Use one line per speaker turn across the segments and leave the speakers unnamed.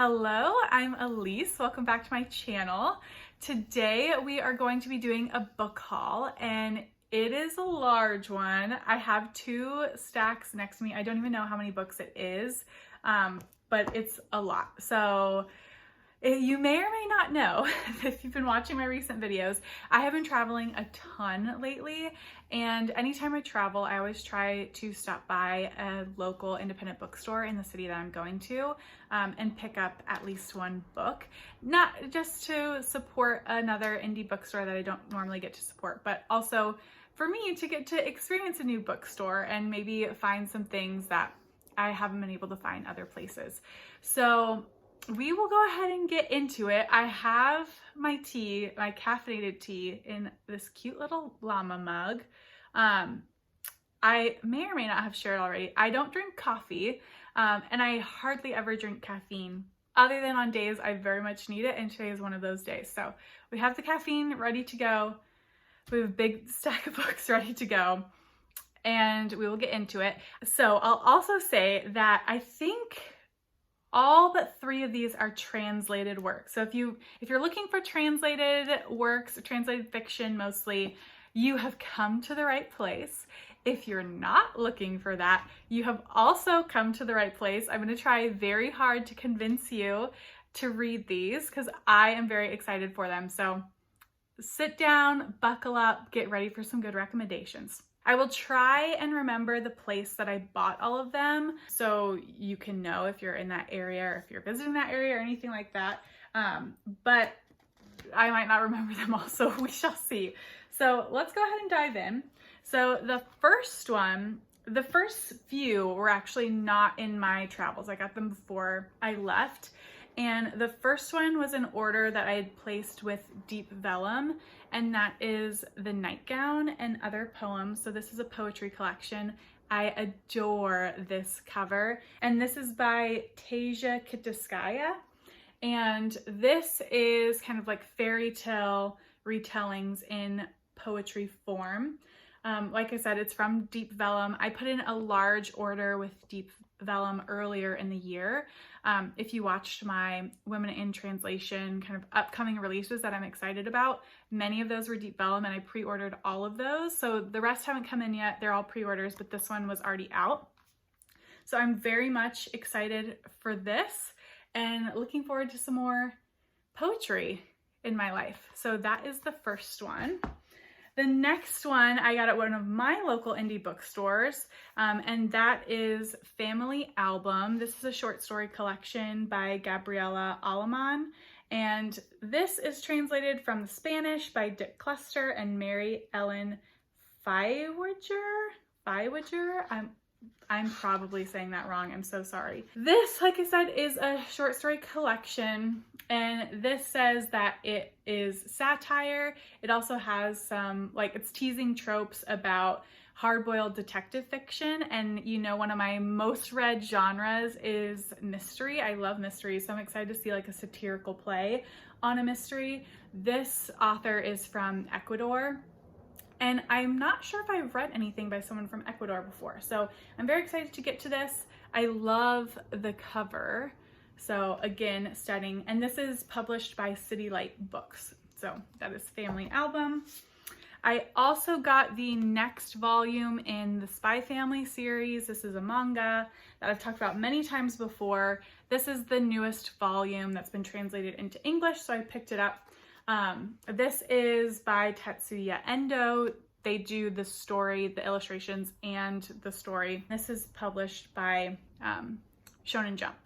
Hello, I'm Elise. Welcome back to my channel. Today we are going to be doing a book haul and it is a large one. I have two stacks next to me. I don't even know how many books it is, but it's a lot. So you may or may not know, if you've been watching my recent videos, I have been traveling a ton lately, and anytime I travel, I always try to stop by a local independent bookstore in the city that I'm going to and pick up at least one book. Not just to support another indie bookstore that I don't normally get to support, but also for me to get to experience a new bookstore and maybe find some things that I haven't been able to find other places. So we will go ahead and get into it. I have my tea, my caffeinated tea, in this cute little llama mug. I may or may not have shared already. I don't drink coffee, and I hardly ever drink caffeine other than on days I very much need it, and today is one of those days. So we have the caffeine ready to go. We have a big stack of books ready to go, and we will get into it. So I'll also say that I think all but 3 of these are translated works. So if you're looking for translated works, translated fiction mostly, you have come to the right place. If you're not looking for that, you have also come to the right place. I'm going to try very hard to convince you to read these because I am very excited for them. So sit down, buckle up, get ready for some good recommendations. I will try and remember the place that I bought all of them so you can know if you're in that area or if you're visiting that area or anything like that. But I might not remember them all, so we shall see. So let's go ahead and dive in. So the first few were actually not in my travels. I got them before I left. And the first one was an order that I had placed with Deep Vellum, and that is The Nightgown and Other Poems. So this is a poetry collection. I adore this cover, and this is by Taisia Kitaiskaia. And this is kind of like fairy tale retellings in poetry form. Like I said, it's from Deep Vellum. I put in a large order with Deep Vellum earlier in the year. If you watched my Women in Translation kind of upcoming releases that I'm excited about, many of those were Deep Vellum, and I pre-ordered all of those. So the rest haven't come in yet. They're all pre-orders, but this one was already out. So I'm very much excited for this and looking forward to some more poetry in my life. So that is the first one. The next one I got at one of my local indie bookstores, and that is Family Album. This is a short story collection by Gabriela, Aleman, and this is translated from the Spanish by Dick Cluster and Mary Ellen Fieweger. I'm probably saying that wrong. I'm so sorry. This, like I said, is a short story collection, and this says that it is satire. It also has some, it's teasing tropes about hard-boiled detective fiction, and one of my most read genres is mystery. I love mysteries, so I'm excited to see a satirical play on a mystery. This author is from Ecuador, and I'm not sure if I've read anything by someone from Ecuador before. So I'm very excited to get to this. I love the cover. So again, stunning. And this is published by City Light Books. So that is Family Album. I also got the next volume in the Spy Family series. This is a manga that I've talked about many times before. This is the newest volume that's been translated into English, so I picked it up. This is by Tatsuya Endo. They do the story, the illustrations, and the story. This is published by Shonen Jump.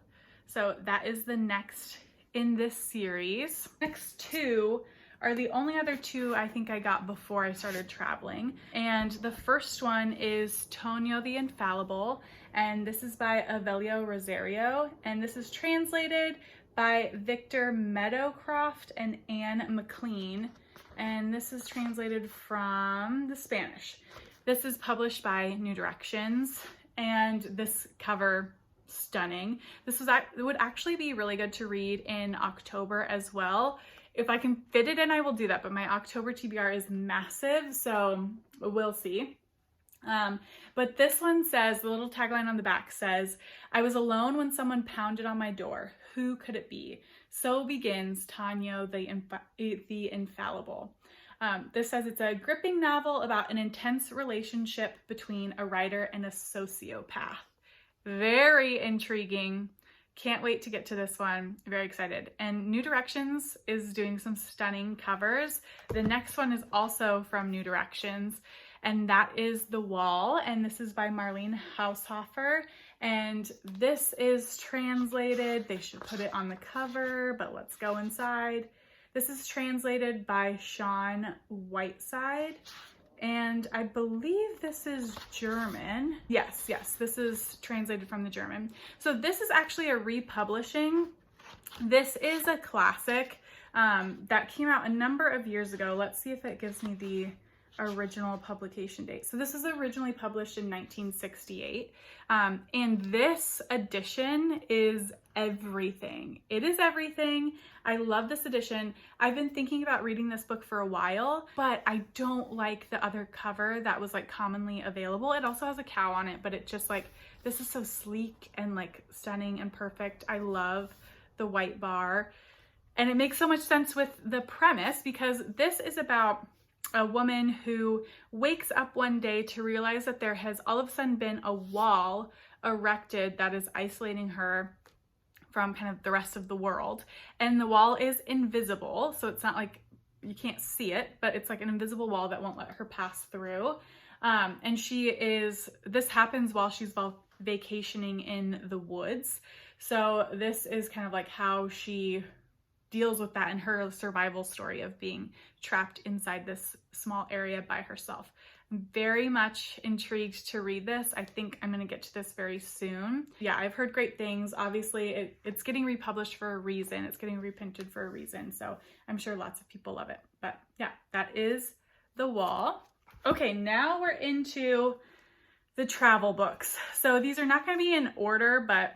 So that is the next in this series. Next 2 are the only other 2 I think I got before I started traveling. And the first one is Tono the Infallible, and this is by Evelio Rosero, and this is translated by Victor Meadowcroft and Anne McLean, and this is translated from the Spanish. This is published by New Directions, and this cover, stunning. This would actually be really good to read in October as well. If I can fit it in, I will do that, but my October TBR is massive, so we'll see. But this one says, the little tagline on the back says, "I was alone when someone pounded on my door. who could it be? So begins Tanyo the Infallible. This says it's a gripping novel about an intense relationship between a writer and a sociopath. Very intriguing. Can't wait to get to this one. Very excited. And New Directions is doing some stunning covers. The next one is also from New Directions, and that is The Wall, and this is by Marlen Haushofer. And this is translated, they should put it on the cover, but let's go inside. This is translated by Shaun Whiteside, and I believe this is German. Yes, this is translated from the German. So this is actually a republishing. This is a classic that came out a number of years ago. Let's see if it gives me the original publication date. So this was originally published in 1968, and this edition is everything. It is everything. I love this edition. I've been thinking about reading this book for a while, but I don't like the other cover that was like commonly available. It also has a cow on it, but it just like, this is so sleek and like stunning and perfect. I love the white bar, and it makes so much sense with the premise because this is about a woman who wakes up one day to realize that there has all of a sudden been a wall erected that is isolating her from kind of the rest of the world. And the wall is invisible, so it's not like you can't see it, but it's like an invisible wall that won't let her pass through. And this happens while she's vacationing in the woods. So this is kind of like how she deals with that in her survival story of being trapped inside this small area by herself. I'm very much intrigued to read this. I think I'm gonna get to this very soon. Yeah, I've heard great things. Obviously, it's getting republished for a reason. It's getting reprinted for a reason. So I'm sure lots of people love it. But yeah, that is The Wall. Okay, now we're into the travel books. So these are not gonna be in order, but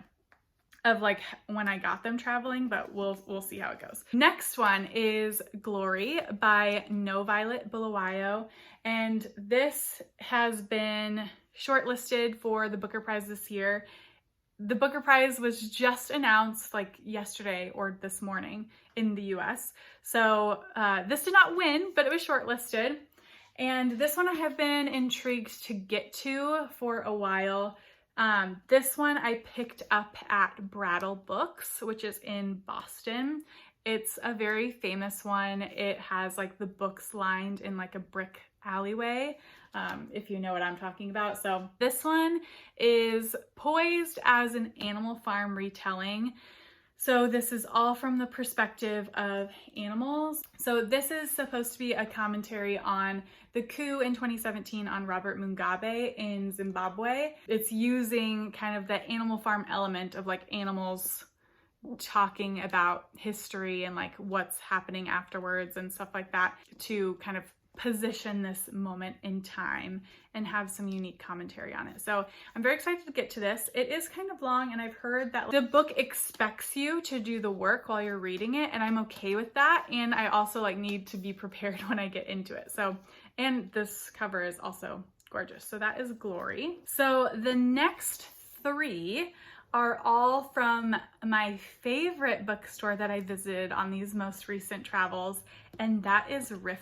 of like when I got them traveling, but we'll see how it goes. Next one is Glory by Noviolet Bulawayo, and this has been shortlisted for the Booker Prize this year. The Booker Prize was just announced like yesterday or this morning in the US. So this did not win, but it was shortlisted. And this one I have been intrigued to get to for a while. This one I picked up at Brattle Books, which is in Boston. It's a very famous one. It has like the books lined in like a brick alleyway, if you know what I'm talking about. So this one is poised as an Animal Farm retelling. So this is all from the perspective of animals. So this is supposed to be a commentary on the coup in 2017 on Robert Mugabe in Zimbabwe. It's using kind of the Animal Farm element of like animals talking about history and like what's happening afterwards and stuff like that to kind of position this moment in time and have some unique commentary on it. So I'm very excited to get to this. It is kind of long, and I've heard that the book expects you to do the work while you're reading it, and I'm okay with that. And I also like need to be prepared when I get into it. So, and this cover is also gorgeous. So that is Glory. So the next three are all from my favorite bookstore that I visited on these most recent travels, and that is Riff,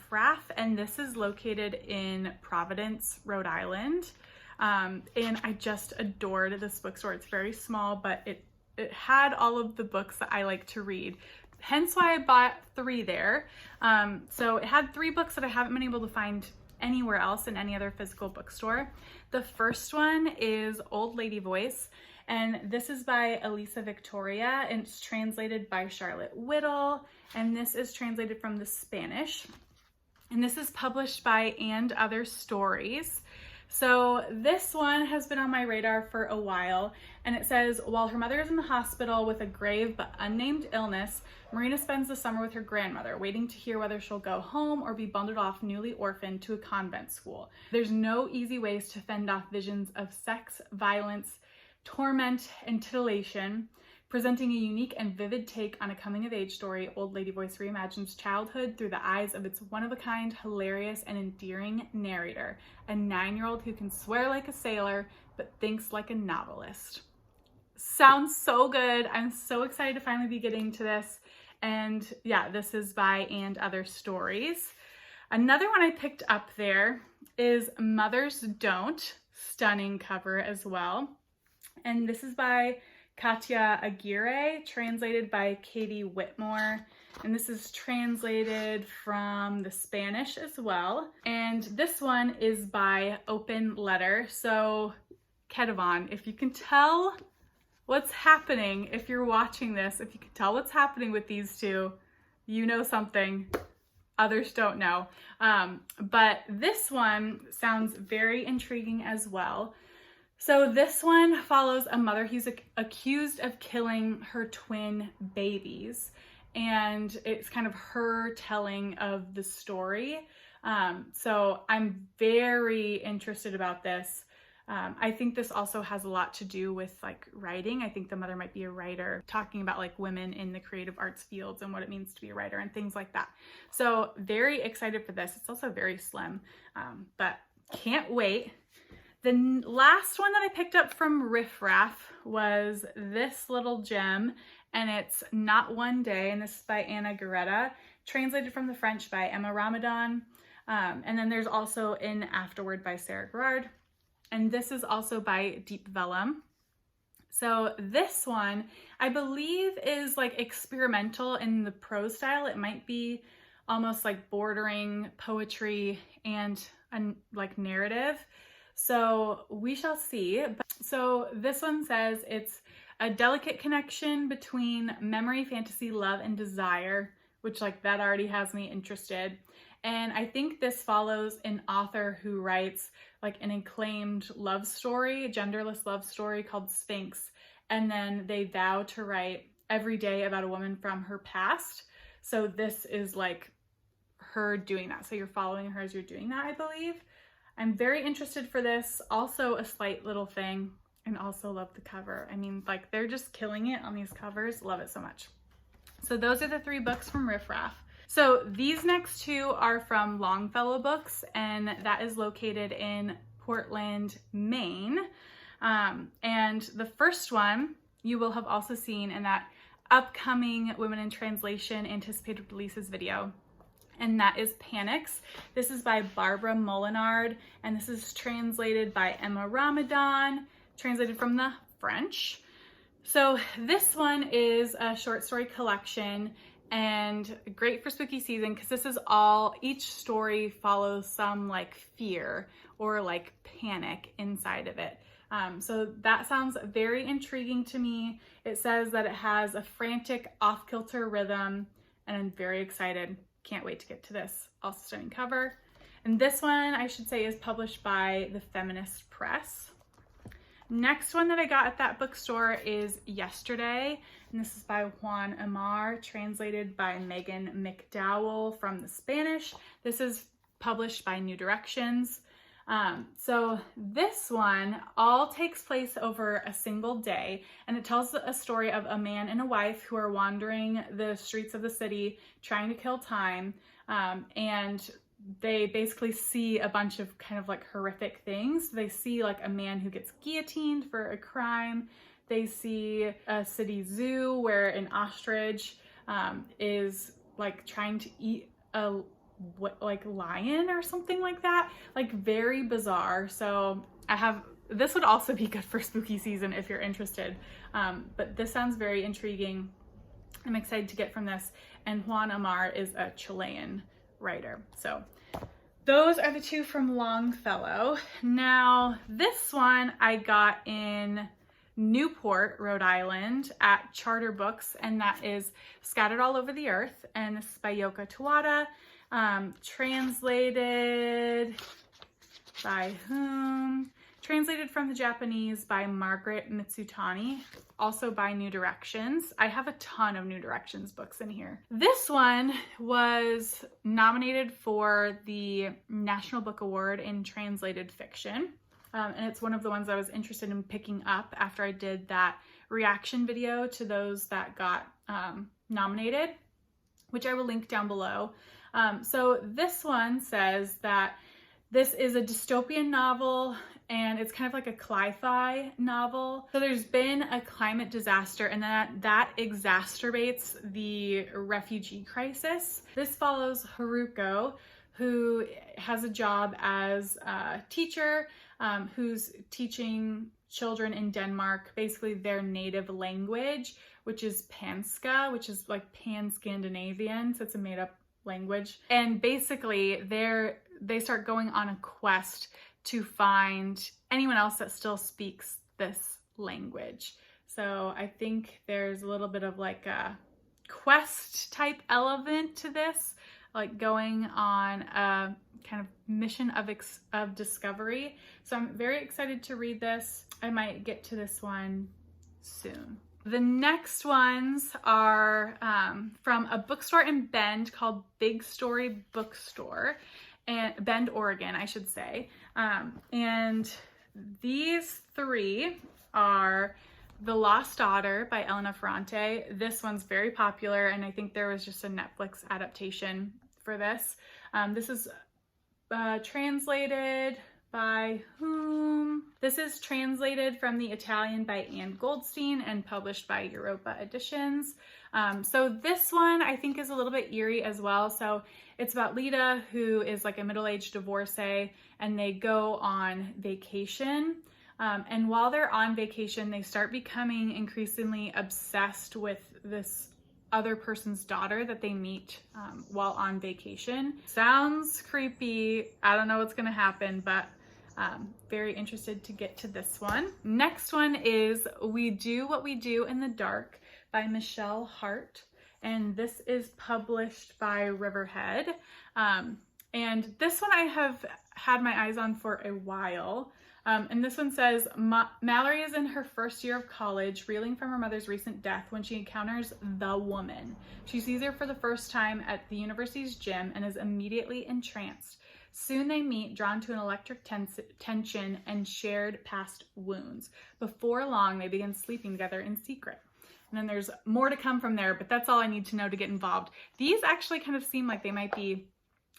and this is located in Providence, Rhode Island. And I just adored this bookstore. It's very small, but it had all of the books that I like to read, hence why I bought 3 there. So it had 3 books that I haven't been able to find anywhere else in any other physical bookstore. The first one is Oldladyvoice, and this is by Elisa Victoria, and it's translated by Charlotte Whittle, and this is translated from the Spanish. And this is published by And Other Stories. So this one has been on my radar for a while, and it says, while her mother is in the hospital with a grave but unnamed illness, Marina spends the summer with her grandmother, waiting to hear whether she'll go home or be bundled off newly orphaned to a convent school. There's no easy ways to fend off visions of sex, violence, torment, and titillation. Presenting a unique and vivid take on a coming-of-age story, Oldladyvoice reimagines childhood through the eyes of its one-of-a-kind, hilarious, and endearing narrator, a 9-year-old who can swear like a sailor but thinks like a novelist. sounds so good. I'm so excited to finally be getting to this. And yeah, this is by And Other Stories. Another one I picked up there is Mothers Don't, stunning cover as well. And this is by Katia Aguirre, translated by Katie Whitmore. And this is translated from the Spanish as well. And this one is by Open Letter. So, Kedavon, if you can tell what's happening, if you're watching this, if you can tell what's happening with these two, you know something others don't know. But this one sounds very intriguing as well. So this one follows a mother who's accused of killing her twin babies. And it's kind of her telling of the story. So I'm very interested about this. I think this also has a lot to do with like writing. I think the mother might be a writer, talking about like women in the creative arts fields and what it means to be a writer and things like that. So very excited for this. It's also very slim, but can't wait. The last one that I picked up from Riff Raff was this little gem, and it's Not One Day, and this is by Anna Garetta, translated from the French by Emma Ramadan. And then there's also In Afterward by Sarah Gerard. And this is also by Deep Vellum. So this one, I believe, is like experimental in the prose style. It might be almost like bordering poetry and like narrative. So we shall see. So this one says it's a delicate connection between memory, fantasy, love, and desire, which like that already has me interested. And I think this follows an author who writes like an acclaimed love story, a genderless love story called Sphinx. And then they vow to write every day about a woman from her past. So this is like her doing that. So you're following her as you're doing that, I believe. I'm very interested for this. Also a slight little thing, and also love the cover. I mean, like they're just killing it on these covers. Love it so much. So those are the 3 books from Riff Raff. So these next 2 are from Longfellow Books, and that is located in Portland, Maine. And the first one you will have also seen in that upcoming Women in Translation anticipated releases video, and that is Panics. This is by Barbara Molinard, and this is translated by Emma Ramadan, translated from the French. So this one is a short story collection, and great for spooky season because this is all, each story follows some like fear or like panic inside of it. So that sounds very intriguing to me. It says that it has a frantic off-kilter rhythm, and I'm very excited. Can't wait to get to this. Also stunning cover. And this one, I should say, is published by the Feminist Press. Next one that I got at that bookstore is Yesterday, and this is by Juan Amar, translated by Megan McDowell from the Spanish. This is published by New Directions. So this one all takes place over a single day, and it tells a story of a man and a wife who are wandering the streets of the city trying to kill time, and they basically see a bunch of kind of like horrific things. They see like a man who gets guillotined for a crime. They see a city zoo where an ostrich is like trying to eat a lion or something like that. Like very bizarre. So this would also be good for spooky season if you're interested. But this sounds very intriguing. I'm excited to get from this. And Juan Amar is a Chilean writer. So those are the 2 from Longfellow. Now this one I got in Newport, Rhode Island at Charter Books, and that is Scattered All Over the Earth, and this is by Yoko Tawada, translated by whom? Translated from the Japanese by Margaret Mitsutani, also by New Directions. I have a ton of New Directions books in here. This one was nominated for the National Book Award in Translated Fiction. And it's one of the ones I was interested in picking up after I did that reaction video to those that got nominated, which I will link down below. So this one says that this is a dystopian novel and it's kind of like a cli-fi novel. So there's been a climate disaster, and that exacerbates the refugee crisis. This follows Haruko, who has a job as a teacher who's teaching children in Denmark basically their native language, which is Panska, which is like Pan-Scandinavian, so it's a made-up language. And basically they start going on a quest to find anyone else that still speaks this language. So I think there's a little bit of like a quest type element to this, like going on a kind of mission of discovery. So I'm very excited to read this. I might get to this one soon. The next ones are from a bookstore in Bend called Big Story Bookstore, and Bend, Oregon, I should say. And these three are The Lost Daughter by Elena Ferrante. This one's very popular, and I think there was just a Netflix adaptation for this. This is translated by whom? This is translated from the Italian by Anne Goldstein and published by Europa Editions. So this one I think is a little bit eerie as well. So it's about Lita, who is like a middle-aged divorcee, and they go on vacation. And while they're on vacation, they start becoming increasingly obsessed with this other person's daughter that they meet while on vacation. Sounds creepy. I don't know what's gonna happen, but very interested to get to this one. Next one is We Do What We Do in the Dark by Michelle Hart. And this is published by Riverhead. And this one I have had my eyes on for a while. And this one says, Mallory is in her first year of college, reeling from her mother's recent death when she encounters the woman. She sees her for the first time at the university's gym and is immediately entranced. Soon they meet, drawn to an electric tension and shared past wounds. Before long, they begin sleeping together in secret. And then there's more to come from there, but that's all I need to know to get involved. These actually kind of seem like they might be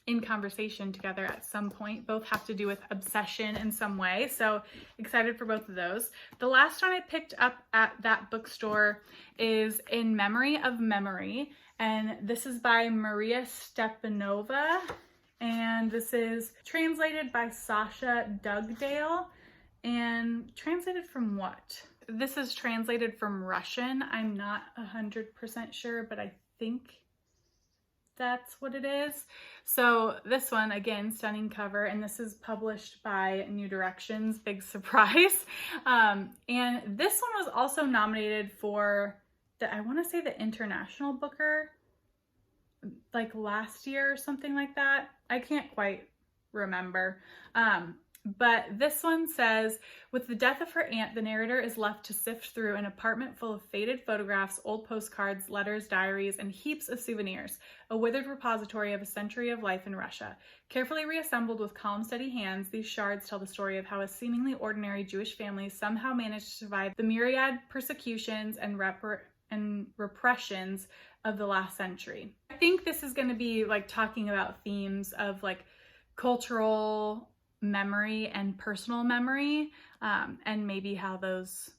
in conversation together at some point. Both have to do with obsession in some way, so excited for both of those. The last one I picked up at that bookstore is In Memory of Memory, and this is by Maria Stepanova, and this is translated by Sasha Dugdale. And translated from what? This is translated from Russian. I'm not 100% sure, but I think that's what it is. So this one, again, stunning cover, and this is published by New Directions, big surprise. And this one was also nominated for I want to say the International Booker, like last year or something like that. I can't quite remember. But this one says, with the death of her aunt, the narrator is left to sift through an apartment full of faded photographs, old postcards, letters, diaries, and heaps of souvenirs, a withered repository of a century of life in Russia. Carefully reassembled with calm, steady hands, these shards tell the story of how a seemingly ordinary Jewish family somehow managed to survive the myriad persecutions and repressions of the last century. I think this is going to be like talking about themes of like cultural memory and personal memory, and maybe how those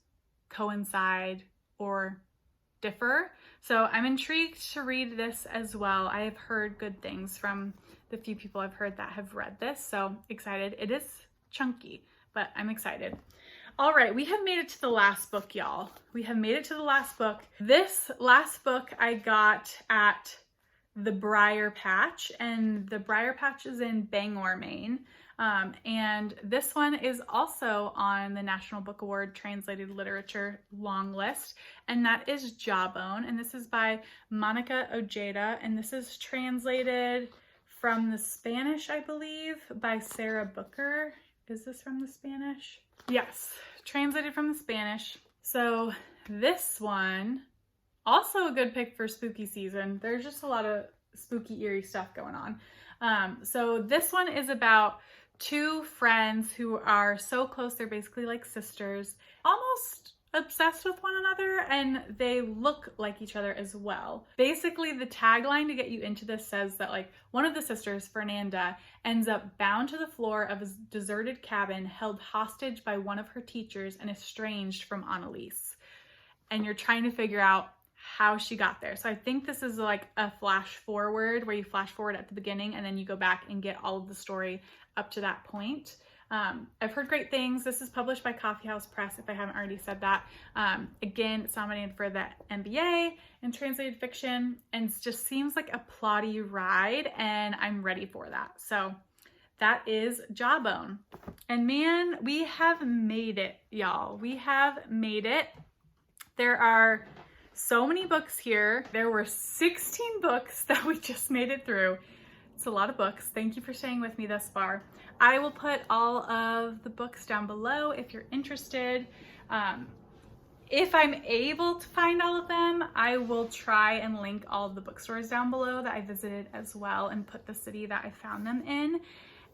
coincide or differ. So I'm intrigued to read this as well. I have heard good things from the few people I've heard that have read this, so excited. It is chunky, but I'm excited. All right, we have made it to the last book, y'all. We have made it to the last book. This last book I got at the Briar Patch, and the Briar Patch is in Bangor, Maine. And this one is also on the National Book Award Translated Literature long list, and that is Jawbone, and this is by Monica Ojeda, and this is translated from the Spanish, I believe, by Sarah Booker. Is this from the Spanish? Yes, translated from the Spanish. So this one, also a good pick for spooky season. There's just a lot of spooky, eerie stuff going on. So this one is about two friends who are so close, they're basically like sisters, almost obsessed with one another, and they look like each other as well. Basically, the tagline to get you into this says that like one of the sisters, Fernanda, ends up bound to the floor of a deserted cabin, held hostage by one of her teachers and estranged from Annalise. And you're trying to figure out how she got there. So I think this is like a flash forward where you flash forward at the beginning and then you go back and get all of the story up to that point. I've heard great things. This is published by Coffee House Press, if I haven't already said that. Again, it's nominated for the MBA in translated fiction, and it just seems like a plotty ride, and I'm ready for that. So that is Jawbone. And man, we have made it, y'all. We have made it. There are so many books here. There were 16 books that we just made it through. It's a lot of books. Thank you for staying with me thus far. I will put all of the books down below if you're interested. If I'm able to find all of them, I will try and link all of the bookstores down below that I visited as well and put the city that I found them in.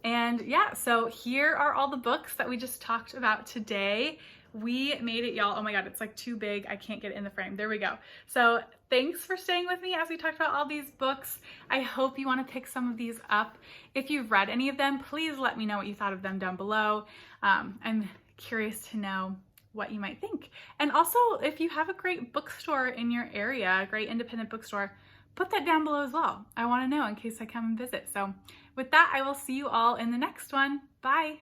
And yeah, so here are all the books that we just talked about today. We made it, y'all. Oh my God, it's like too big. I can't get it in the frame. There we go. So thanks for staying with me as we talked about all these books. I hope you want to pick some of these up. If you've read any of them, please let me know what you thought of them down below. I'm curious to know what you might think. And also, if you have a great bookstore in your area, a great independent bookstore, put that down below as well. I want to know in case I come and visit. So with that, I will see you all in the next one. Bye.